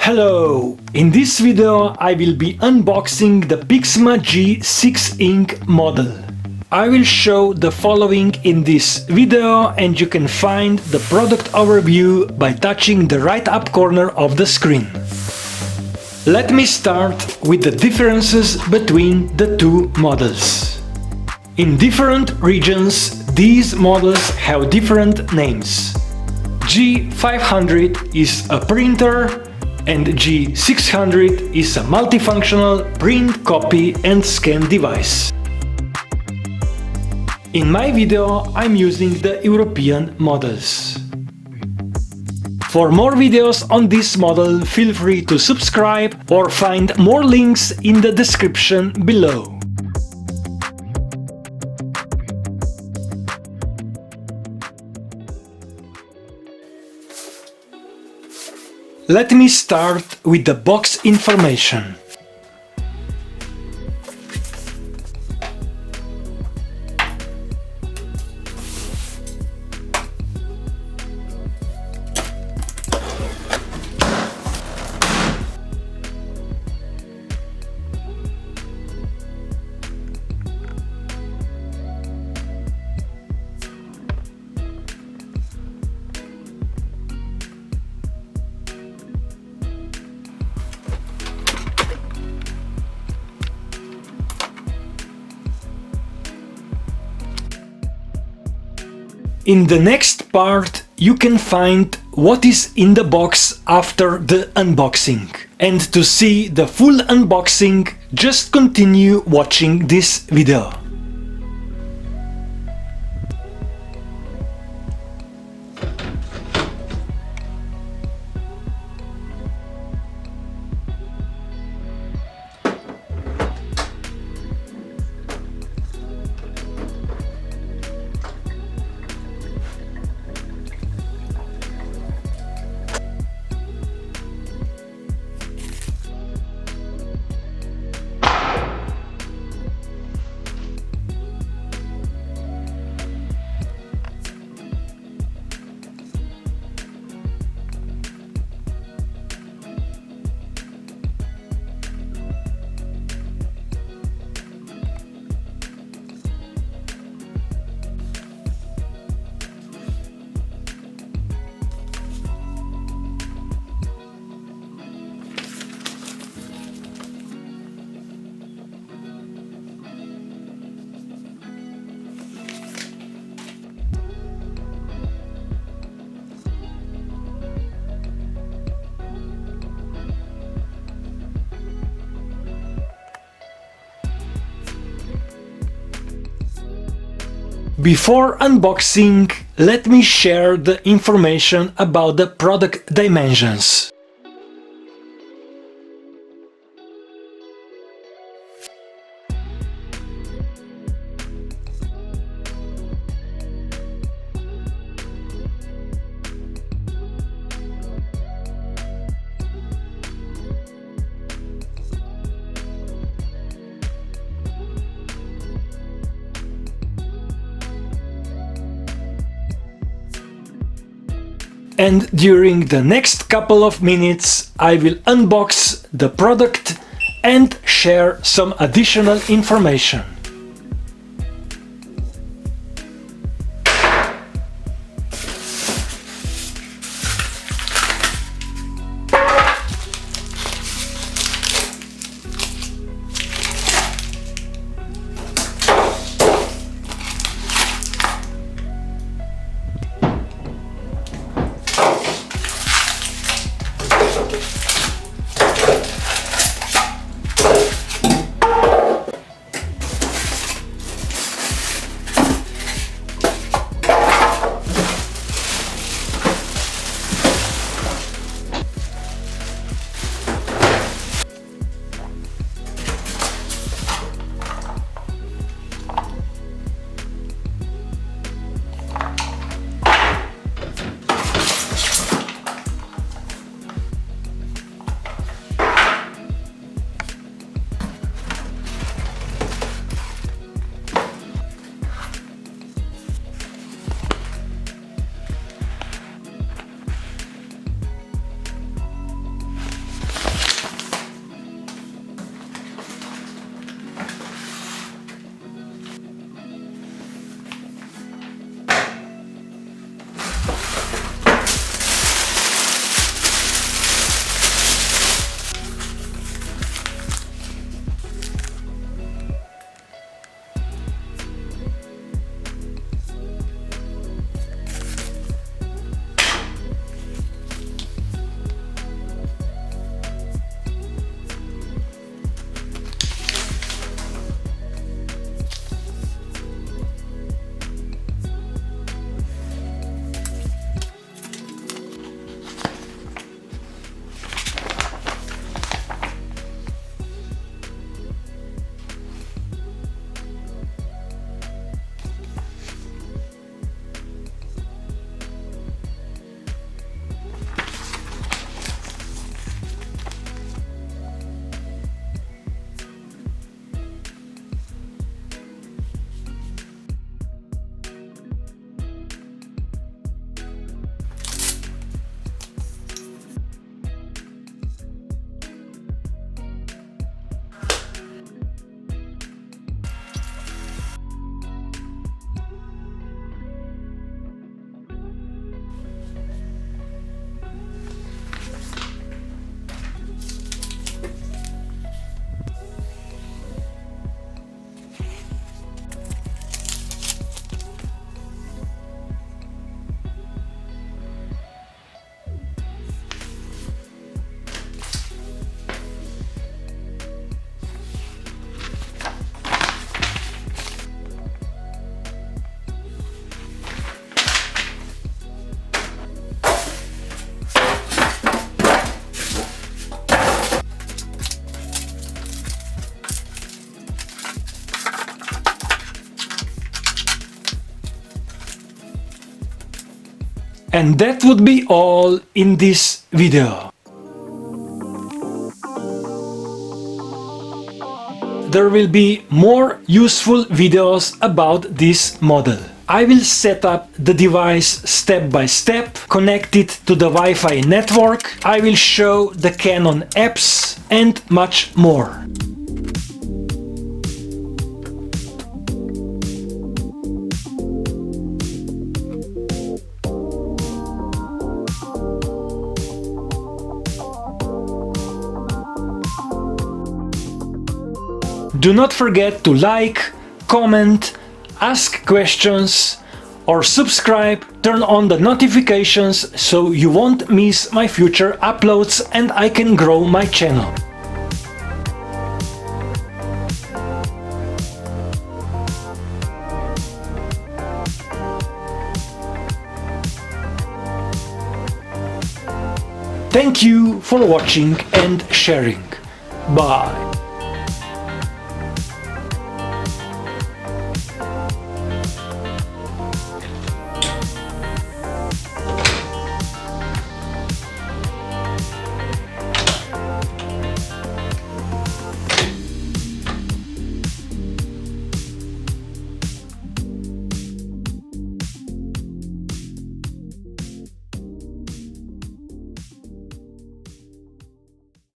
Hello! In this video I will be unboxing the PIXMA G600 model. I will show the following in this video and you can find the product overview by touching the right up corner of the screen. Let me start with the differences between the two models. In different regions, these models have different names. G500 is a printer and G600 is a multifunctional print, copy and scan device. In my video I'm using the European models. For more videos on this model, feel free to subscribe or find more links in the description below. Let me start with the box information. In the next part you can find what is in the box after the unboxing. And to see the full unboxing, just continue watching this video. Before unboxing, let me share the information about the product dimensions. And during the next couple of minutes I will unbox the product and share some additional information. And that would be all in this video. There will be more useful videos about this model. I will set up the device step by step, connect it to the Wi-Fi network, I will show the Canon apps and much more. Do not forget to like, comment, ask questions, or subscribe, turn on the notifications so you won't miss my future uploads and I can grow my channel. Thank you for watching and sharing. Bye.